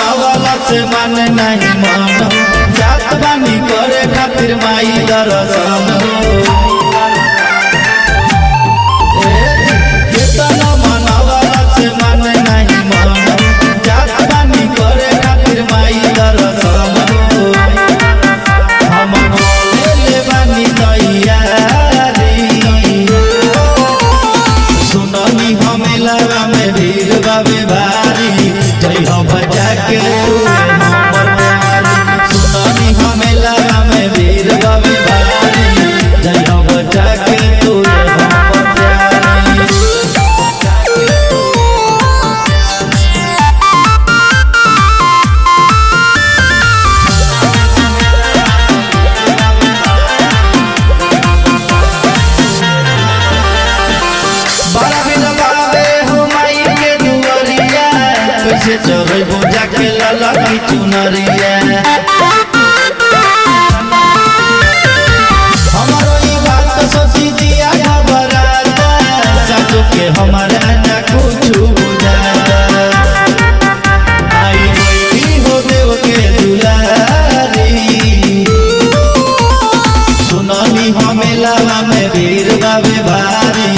माने नहीं मानो जात बानी करे खातिर माई दर्शन केतना मनवाला से माने नहीं मानो जात बानी करे खातिर माई दर्शन हम ले बानी तैयारी सुननी हमें लगा में भीड़ बाबे भारी जय हो बचा के से चढ़े बोझा के लाला की चुनरिया हमारो ये बात सोची दिया घबराता सासू के हमारा ना कुछ बुझाता आई होई हो देव के दुलारी सुननी हमें लाला में वीर बाबे भारी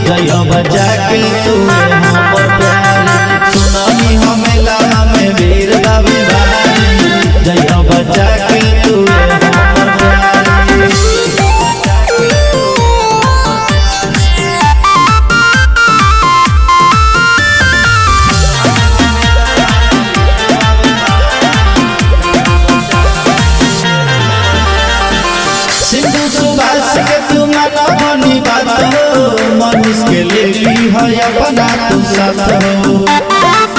जय बचा के तू हमर प्यारी सुननी हमें लाला में वीर बाबे भारी जय बचा के तू हमर प्यारी सिंधु सुभाष के तू माना बनी बात हो मनुष्य के ले ली है अपना तू साथ हो।